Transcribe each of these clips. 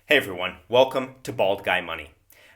Hey everyone, welcome to Bald Guy Money.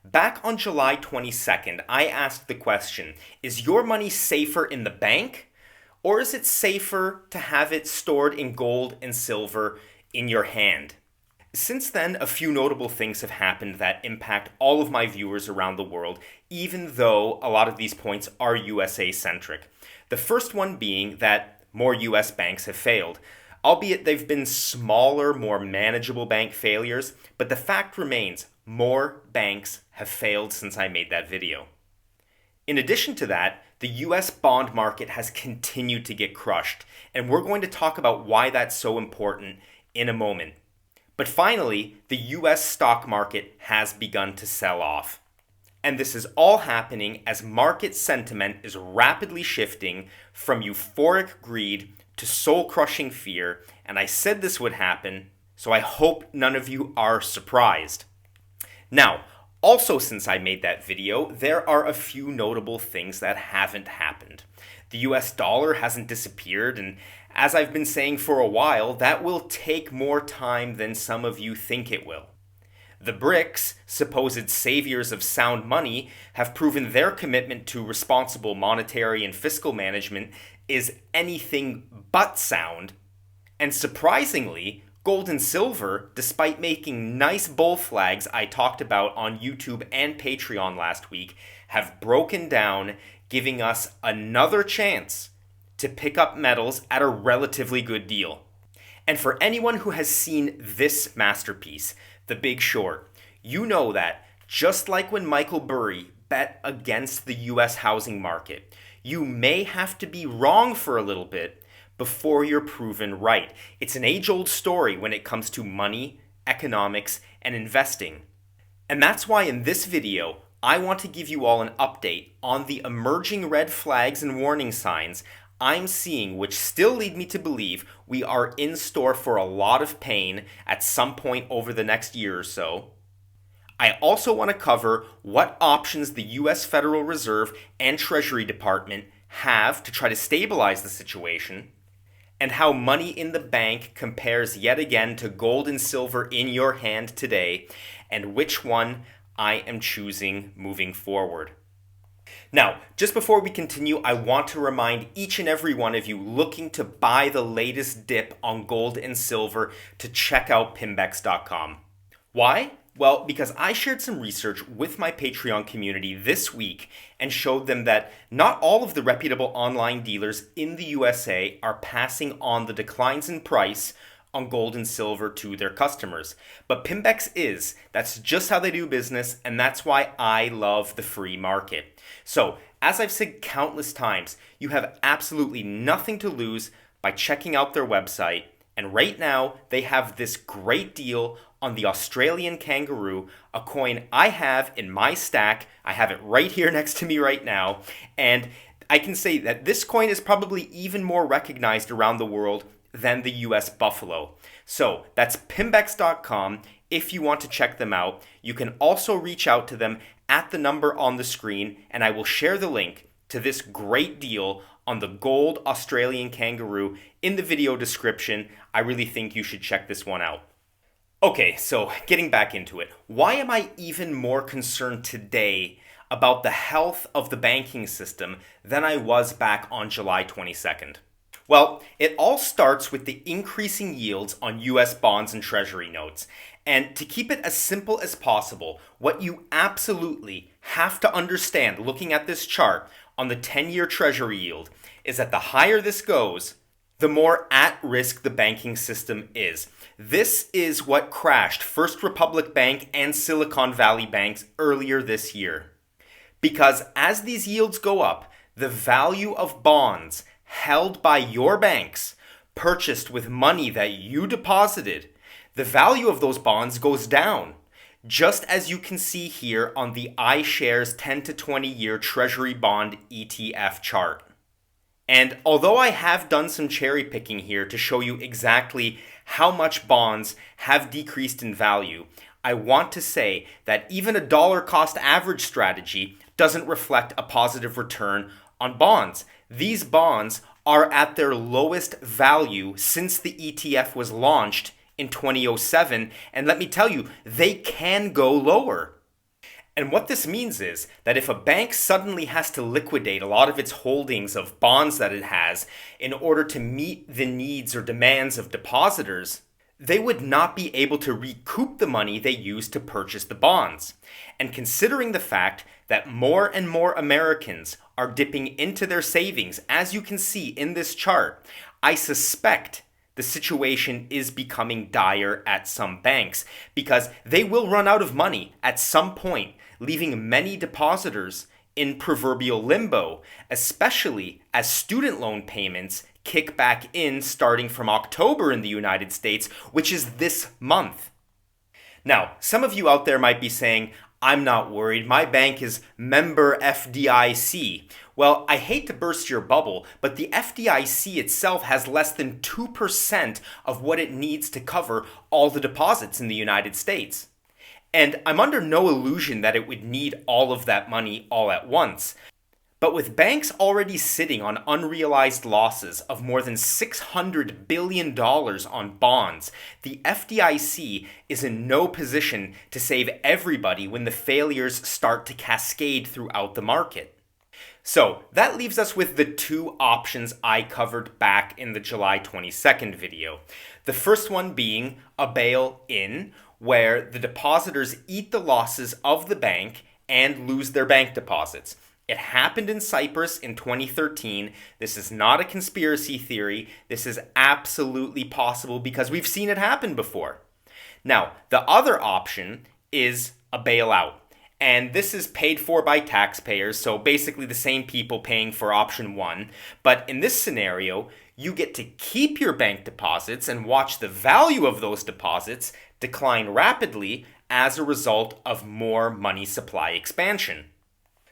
Back on July 22nd, I asked the question, is your money safer in the bank or is it safer to have it stored in gold and silver in your hand? Since then, a few notable things have happened that impact all of my viewers around the world, even though a lot of these points are USA centric. The first one being that more US banks have failed. Albeit they've been smaller, more manageable bank failures, but the fact remains more banks have failed since I made that video. In addition to that, the US bond market has continued to get crushed, and we're going to talk about why that's so important in a moment. But finally, the US stock market has begun to sell off. And this is all happening as market sentiment is rapidly shifting from euphoric greed to soul-crushing fear, and I said this would happen, so I hope none of you are surprised. Now, also since I made that video, there are a few notable things that haven't happened. The US dollar hasn't disappeared, and as I've been saying for a while, that will take more time than some of you think it will. The BRICS, supposed saviors of sound money, have proven their commitment to responsible monetary and fiscal management is anything but sound. And surprisingly, gold and silver, despite making nice bull flags I talked about on YouTube and Patreon last week, have broken down, giving us another chance to pick up metals at a relatively good deal. And for anyone who has seen this masterpiece, The Big Short, you know that, just like when Michael Burry bet against the US housing market, you may have to be wrong for a little bit before you're proven right. It's an age-old story when it comes to money, economics, and investing. And that's why in this video, I want to give you all an update on the emerging red flags and warning signs I'm seeing, which still lead me to believe we are in store for a lot of pain at some point over the next year or so. I also want to cover what options the US Federal Reserve and Treasury Department have to try to stabilize the situation, and how money in the bank compares yet again to gold and silver in your hand today, and which one I am choosing moving forward. Now, just before we continue, I want to remind each and every one of you looking to buy the latest dip on gold and silver to check out Pimbex.com. Why? Well, because I shared some research with my Patreon community this week and showed them that not all of the reputable online dealers in the USA are passing on the declines in price on gold and silver to their customers. But Pimbex is. That's just how they do business, and that's why I love the free market. So, as I've said countless times, you have absolutely nothing to lose by checking out their website. And right now, they have this great deal on the Australian kangaroo, a coin I have in my stack. I have it right here next to me right now. And I can say that this coin is probably even more recognized around the world than the US buffalo. So that's Pimbex.com if you want to check them out. You can also reach out to them at the number on the screen, and I will share the link to this great deal on the gold Australian kangaroo in the video description. I really think you should check this one out. Okay, so getting back into it, why am I even more concerned today about the health of the banking system than I was back on July 22nd? Well, it all starts with the increasing yields on US bonds and Treasury notes. And to keep it as simple as possible, what you absolutely have to understand looking at this chart on the 10-year Treasury yield is that the higher this goes, the more at risk the banking system is. This is what crashed First Republic Bank and Silicon Valley banks earlier this year. Because as these yields go up, the value of bonds held by your banks, purchased with money that you deposited, the value of those bonds goes down. Just as you can see here on the iShares 10 to 20 year Treasury Bond ETF chart. And although I have done some cherry picking here to show you exactly how much bonds have decreased in value, I want to say that even a dollar cost average strategy doesn't reflect a positive return on bonds. These bonds are at their lowest value since the ETF was launched in 2007, and let me tell you, they can go lower. And what this means is that if a bank suddenly has to liquidate a lot of its holdings of bonds that it has in order to meet the needs or demands of depositors, they would not be able to recoup the money they used to purchase the bonds. And considering the fact that more and more Americans are dipping into their savings, as you can see in this chart, I suspect the situation is becoming dire at some banks because they will run out of money at some point, leaving many depositors in proverbial limbo, especially as student loan payments kick back in starting from October in the United States, which is this month. Now, some of you out there might be saying, I'm not worried, my bank is member FDIC. Well, I hate to burst your bubble, but the FDIC itself has less than 2% of what it needs to cover all the deposits in the United States. And I'm under no illusion that it would need all of that money all at once. But with banks already sitting on unrealized losses of more than $600 billion on bonds, the FDIC is in no position to save everybody when the failures start to cascade throughout the market. So that leaves us with the two options I covered back in the July 22nd video. The first one being a bail-in, where the depositors eat the losses of the bank and lose their bank deposits. It happened in Cyprus in 2013. This is not a conspiracy theory. This is absolutely possible because we've seen it happen before. Now, the other option is a bailout. And this is paid for by taxpayers, so basically the same people paying for option one. But in this scenario, you get to keep your bank deposits and watch the value of those deposits decline rapidly as a result of more money supply expansion.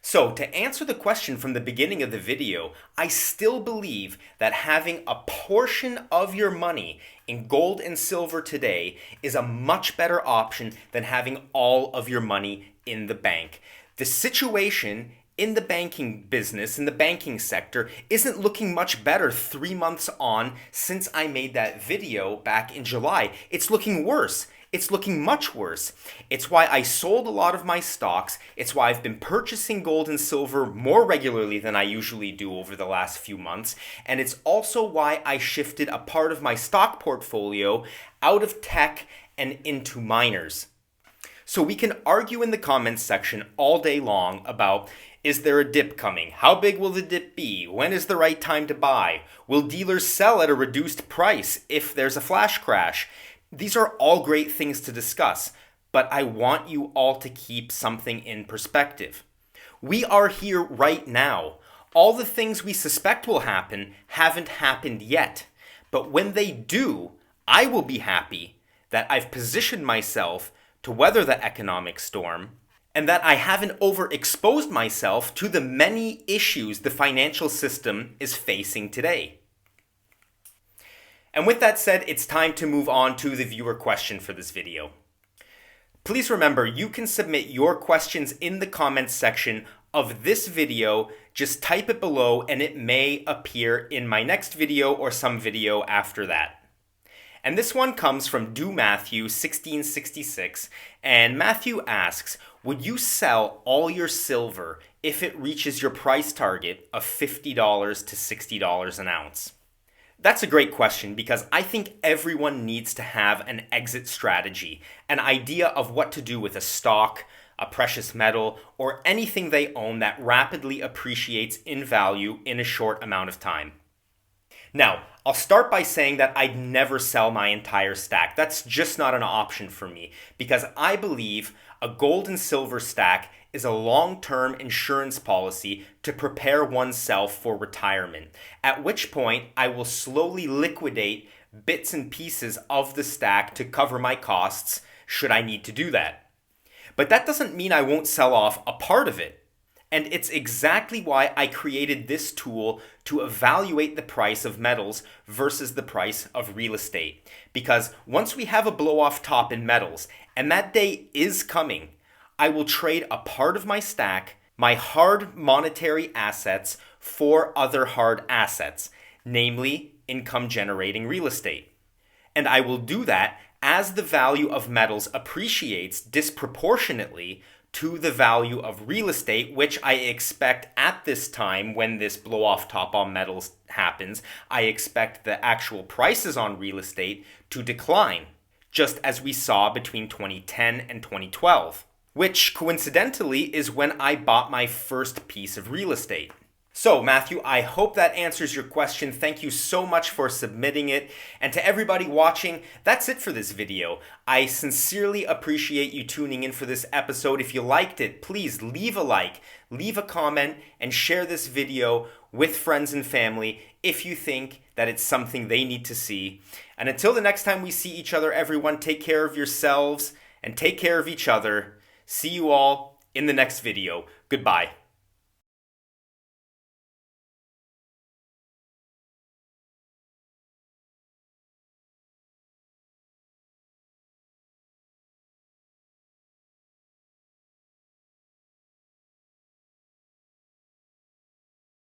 So, to answer the question from the beginning of the video, I still believe that having a portion of your money in gold and silver today is a much better option than having all of your money in the bank. The situation in the banking business, in the banking sector, isn't looking much better 3 months on since I made that video back in July. It's looking worse. It's looking much worse. It's why I sold a lot of my stocks. It's why I've been purchasing gold and silver more regularly than I usually do over the last few months. And it's also why I shifted a part of my stock portfolio out of tech and into miners. So we can argue in the comments section all day long about, is there a dip coming? How big will the dip be? When is the right time to buy? Will dealers sell at a reduced price if there's a flash crash? These are all great things to discuss, but I want you all to keep something in perspective. We are here right now. All the things we suspect will happen haven't happened yet. But when they do, I will be happy that I've positioned myself to weather the economic storm and that I haven't overexposed myself to the many issues the financial system is facing today. And with that said, it's time to move on to the viewer question for this video. Please remember, you can submit your questions in the comments section of this video. Just type it below and it may appear in my next video or some video after that. And this one comes from Do Matthew 1666, and Matthew asks, would you sell all your silver if it reaches your price target of $50 to $60 an ounce? That's a great question because I think everyone needs to have an exit strategy, an idea of what to do with a stock, a precious metal, or anything they own that rapidly appreciates in value in a short amount of time. Now, I'll start by saying that I'd never sell my entire stack. That's just not an option for me because I believe a gold and silver stack is a long-term insurance policy to prepare oneself for retirement, at which point I will slowly liquidate bits and pieces of the stack to cover my costs should I need to do that. But that doesn't mean I won't sell off a part of it. And it's exactly why I created this tool to evaluate the price of metals versus the price of real estate. Because once we have a blow-off top in metals, and that day is coming, I will trade a part of my stack, my hard monetary assets, for other hard assets, namely income-generating real estate. And I will do that as the value of metals appreciates disproportionately to the value of real estate, which I expect at this time when this blow off top on metals happens, I expect the actual prices on real estate to decline, just as we saw between 2010 and 2012, which coincidentally is when I bought my first piece of real estate. So, Matthew, I hope that answers your question. Thank you so much for submitting it. And to everybody watching, that's it for this video. I sincerely appreciate you tuning in for this episode. If you liked it, please leave a like, leave a comment, and share this video with friends and family if you think that it's something they need to see. And until the next time we see each other, everyone, take care of yourselves and take care of each other. See you all in the next video. Goodbye.